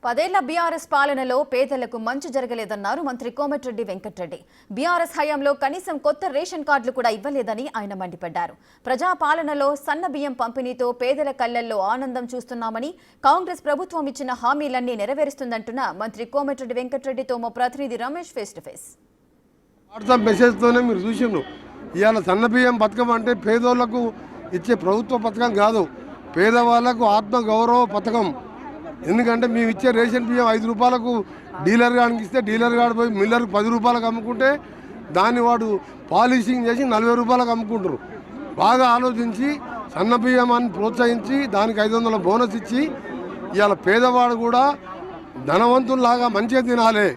10 ఏళ్ల బీఆర్ఎస్ పాలనలో పేదలకు మంచి జరగలేదన్నారు మంత్రి కోమటిరెడ్డి వెంకటరెడ్డి. బీఆర్ఎస్ హయాంలో కనీసం కొత్త రేషన్ కార్డులు కూడా ఇవ్వలేదని ఆయన మండిపడ్డారు. ప్రజా పాలనలో సన్న బియ్యం పంపిణీతో పేదల కళ్లల్లో ఆనందం చూస్తున్నామని, కాంగ్రెస్ ప్రభుత్వం ఇచ్చిన హామీలన్నీ నెరవేరుస్తుందంటున్న మంత్రి కోమటిరెడ్డి వెంకటరెడ్డితో మా ప్రతినిధి Ramesh face to face. WhatsApp మెసేజ్తోనే మీరు చూసిండ్రు. ఇవాళ సన్న బియ్యం పథకం అంటే పేదోళ్లకు ఇచ్చే ప్రభుత్వ పథకం కాదు, పేదవాళ్లకు ఆత్మ గౌరవ పథకం. ఎందుకంటే మేము ఇచ్చే రేషన్ బియ్యం 5 రూపాయలకు డీలర్ గానికి ఇస్తే డీలర్ గాడు పోయి మిల్లర్కి 10 రూపాయలకు అమ్ముకుంటే దాన్ని వాడు పాలిషింగ్ చేసి 40 రూపాయలకు అమ్ముకుంటారు. బాగా ఆలోచించి సన్న బియ్యాన్ని ప్రోత్సహించి దానికి 500 బోనస్ ఇచ్చి ఇవాళ పేదవాడు కూడా ధనవంతుల్లాగా మంచిగా తినాలి,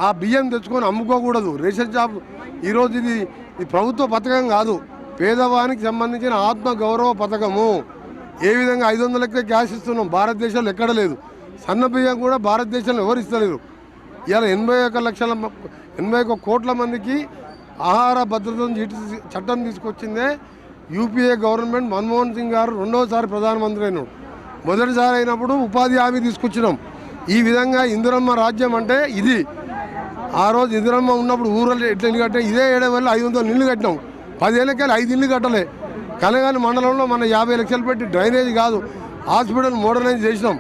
ఆ బియ్యం తెచ్చుకొని అమ్ముకోకూడదు. రేషన్ షాప్ ఈరోజు ఇది ప్రభుత్వ పథకం కాదు, పేదవానికి సంబంధించిన ఆత్మ గౌరవ పథకము. ఏ విధంగా 500 క్యాష్ ఇస్తున్నాం, భారతదేశంలో ఎక్కడ లేదు. సన్న బియ్యం కూడా భారతదేశంలో ఎవరు ఇస్తలేరు. ఇవాళ 81 కోట్ల మందికి ఆహార భద్రత చట్టం తీసుకొచ్చిందే యూపీఏ గవర్నమెంట్. మన్మోహన్ సింగ్ గారు రెండోసారి ప్రధానమంత్రి అయినాడు. మొదటిసారి అయినప్పుడు ఉపాధి హామీ తీసుకొచ్చినాం. ఈ విధంగా ఇందిరమ్మ రాజ్యం అంటే ఇది. ఆ రోజు ఇందిరమ్మ ఉన్నప్పుడు ఊళ్ళో ఎట్లా ఇల్లు కట్టాం, ఇదే 7 వేల 500 ఇల్లు కట్టినాం. 10 ఏళ్ళకెళ్ళి 5 ఇల్లు కట్టలే. కలగాని మండలంలో మన 50 లక్షలు పెట్టి డ్రైనేజ్ కాదు హాస్పిటల్ మోడర్నైజ్ చేసినాం.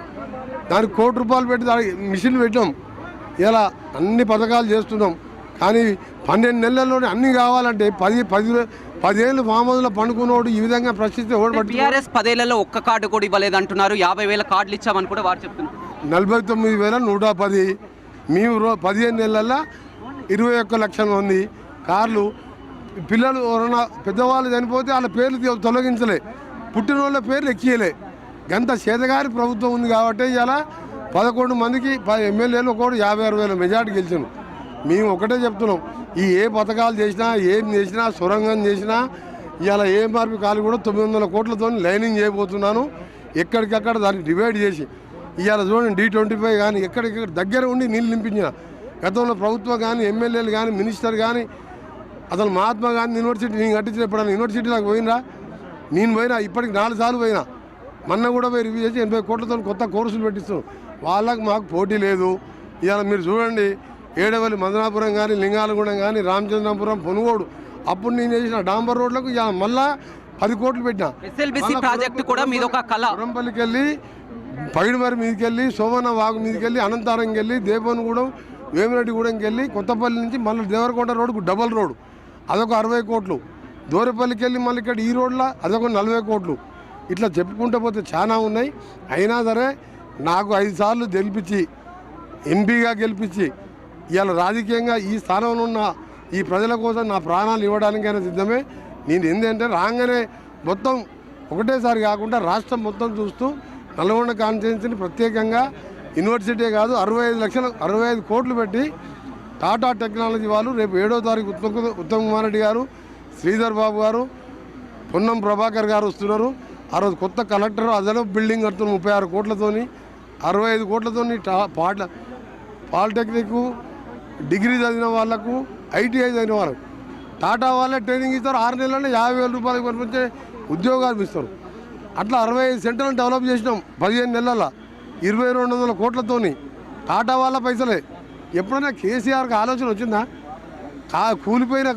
దానికి 1 కోటి రూపాయలు పెట్టి దానికి మిషన్లు పెట్టాం. ఇలా అన్ని పథకాలు చేస్తున్నాం. కానీ 12 నెలల్లోనే అన్ని కావాలంటే 10 ఏళ్ళు ఫామ్ హౌస్లో పండుకున్నోడు ఈ విధంగా ప్రశ్నిస్తే ఓడబట్టి టీఆర్ఎస్ 10 ఏళ్లలో ఒక్క కార్డు కూడా ఇవ్వలేదు అంటున్నారు. 50,000 కార్డులు ఇచ్చామని కూడా వారు చెప్తున్నారు. 49,110. మేము 15 నెలల్లో 21 లక్షల మంది కార్లు. పిల్లలు ఎవరైనా పెద్దవాళ్ళు చనిపోతే వాళ్ళ పేర్లు తొలగించలే, పుట్టిన వాళ్ళ పేర్లు ఎక్కియలే. గంత చేతగారి ప్రభుత్వం ఉంది కాబట్టి ఇలా 11 మందికి ఎమ్మెల్యేలు ఒకటి 56,000 మెజార్టీ గెలిచాను. మేము ఒకటే చెప్తున్నాం, ఈ ఏ పథకాలు చేసినా ఏం చేసినా సొరంగం చేసినా ఇవాళ ఏఎంఆర్పి కాలు కూడా 900 కోట్లతో లైనింగ్ చేయబోతున్నాను. ఎక్కడికక్కడ దాన్ని డివైడ్ చేసి ఇవాళ చూడండి D25 కానీ ఎక్కడికక్కడ దగ్గర ఉండి నీళ్ళు నింపించిన. గతంలో ప్రభుత్వం కానీ ఎమ్మెల్యేలు కానీ మినిస్టర్ కానీ అసలు మహాత్మా గాంధీ యూనివర్సిటీ నేను కట్టించిన ఎప్పుడన్నా యూనివర్సిటీలకు పోయినరా? నేను పోయినా, ఇప్పటికి 4 సార్లు పోయినా. మొన్న కూడా పోయి రివ్యూ చేసి 80 కోట్లతో కొత్త కోర్సులు పెట్టిస్తున్నాం. వాళ్ళకు మాకు పోటీ లేదు. ఇవాళ మీరు చూడండి, ఏడవల్లి మదనాపురం కానీ లింగాలగూడెం కానీ రామచంద్రపురం పొనుగోడు అప్పుడు నేను చేసిన డాంబర్ రోడ్లకు మళ్ళా 10 కోట్లు పెట్టినా. ఎస్ఎల్బిసి ప్రాజెక్టు కూడా మీద ఒక కళ. పురంపల్లికి వెళ్ళి పైడిమరి మీదకి వెళ్ళి సోమన్న వాగు మీదకి వెళ్ళి అనంతారంకి వెళ్ళి దేవనగూడెం వేమిరెడ్డిగూడెంకి వెళ్ళి కొత్తపల్లి నుంచి మళ్ళీ దేవరకొండ రోడ్డుకు డబల్ రోడ్డు అదొక 60 కోట్లు. దూరపల్లికి వెళ్ళి మళ్ళీ ఇక్కడ ఈ రోడ్లో అదొక 40 కోట్లు. ఇట్లా చెప్పుకుంటూ పోతే చాలా ఉన్నాయి. అయినా సరే నాకు 5 సార్లు గెలిపించి ఎంపీగా గెలిపించి ఇవాళ రాజకీయంగా ఈ స్థానంలో ఉన్న ఈ ప్రజల కోసం నా ప్రాణాలు ఇవ్వడానికైనా సిద్ధమే. నేను ఏంటంటే రాగానే మొత్తం ఒకటేసారి కాకుండా రాష్ట్రం మొత్తం చూస్తూ నల్గొండ కాన్స్టిట్యున్సీని ప్రత్యేకంగా యూనివర్సిటీ కాదు 65 కోట్లు పెట్టి టాటా టెక్నాలజీ వాళ్ళు రేపు 7వ తారీఖు ఉత్తమ్ కుమార్ రెడ్డి గారు, శ్రీధర్ బాబు గారు, పొన్నం ప్రభాకర్ గారు వస్తున్నారు. ఆ రోజు కొత్త కలెక్టర్ అదనపు బిల్డింగ్ కడుతున్నారు 36 కోట్లతోని, 65 కోట్లతోని. పాలిటెక్నిక్ డిగ్రీ చదివిన వాళ్ళకు, ఐటీఐ చదివిన వాళ్ళకు టాటా వాళ్ళే ట్రైనింగ్ ఇస్తారు. 6 నెలల్లో 50,000 రూపాయలకు పంపించే ఉద్యోగాలు ఇస్తారు. అట్లా 65 సెంటర్లు డెవలప్ చేసినాం 15 నెలల్లో 2,200 కోట్లతోని. టాటా వాళ్ళ పైసలే. ఎప్పుడైనా కేసీఆర్కి ఆలోచన వచ్చిందా? కూలిపోయిన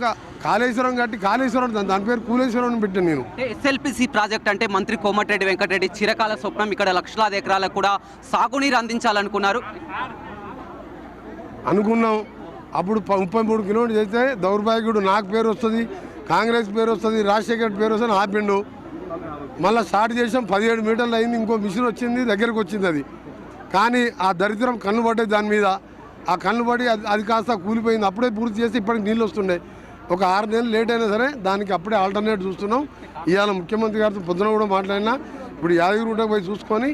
కాళేశ్వరం కట్టి కాళేశ్వరం దాని పేరు కూలేశ్వరం పెట్టాను నేను. ఎస్ఎల్పిసి ప్రాజెక్ట్ అంటే మంత్రి కోమటిరెడ్డి వెంకటరెడ్డి చిరకాల స్వప్నం. ఇక్కడ లక్షలాది ఎకరాలకు కూడా సాగునీరు అందించాలనుకున్నారు. అనుకున్నాం. అప్పుడు 33 కిలోమీటర్లు చేస్తే దౌర్భాగ్యుడు నాకు పేరు వస్తుంది, కాంగ్రెస్ పేరు వస్తుంది, రాజశేఖర్ పేరు వస్తుంది ఆపిండు. మళ్ళీ స్టార్ట్ చేసాం, 17 మీటర్లు అయింది. ఇంకో మిషన్ వచ్చింది, దగ్గరకు వచ్చింది అది. కానీ ఆ దరిద్రం కన్ను పడ్డది దాని మీద. ఆ కన్ను పడి అది కాస్త కూలిపోయింది. అప్పుడే పూర్తి చేసి ఇప్పటికి నీళ్ళు వస్తుండే. ఒక 6 నెలలు లేట్ అయినా సరే దానికి అప్పుడే ఆల్టర్నేట్ చూస్తున్నాం. ఇవాళ ముఖ్యమంత్రి గారితో పొద్దున కూడా మాట్లాడినా. ఇప్పుడు యాదగిరిగుట్టకు పోయి చూసుకొని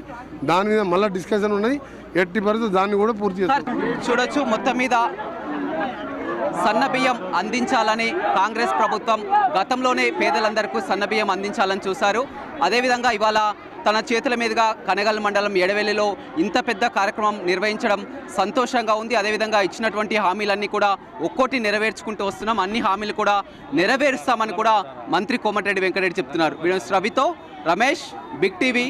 దాని మీద మళ్ళీ డిస్కషన్ ఉన్నాయి. ఎట్టి పరిస్థితి దాన్ని కూడా పూర్తి చేస్తాం. చూడొచ్చు, మొత్తం మీద సన్న బియ్యం అందించాలని కాంగ్రెస్ ప్రభుత్వం గతంలోనే పేదలందరికీ సన్న బియ్యం అందించాలని చూశారు. అదేవిధంగా ఇవాళ తన చేతుల మీదుగా కనగల్ మండలం ఎడవెల్లిలో ఇంత పెద్ద కార్యక్రమం నిర్వహించడం సంతోషంగా ఉంది. అదేవిధంగా ఇచ్చినటువంటి హామీలన్నీ కూడా ఒక్కోటి నెరవేర్చుకుంటూ వస్తున్నాం. అన్ని హామీలు కూడా నెరవేరుస్తామని కూడా మంత్రి కోమటిరెడ్డి వెంకటరెడ్డి చెప్తున్నారు. రవితో రమేష్, బిగ్ టీవీ.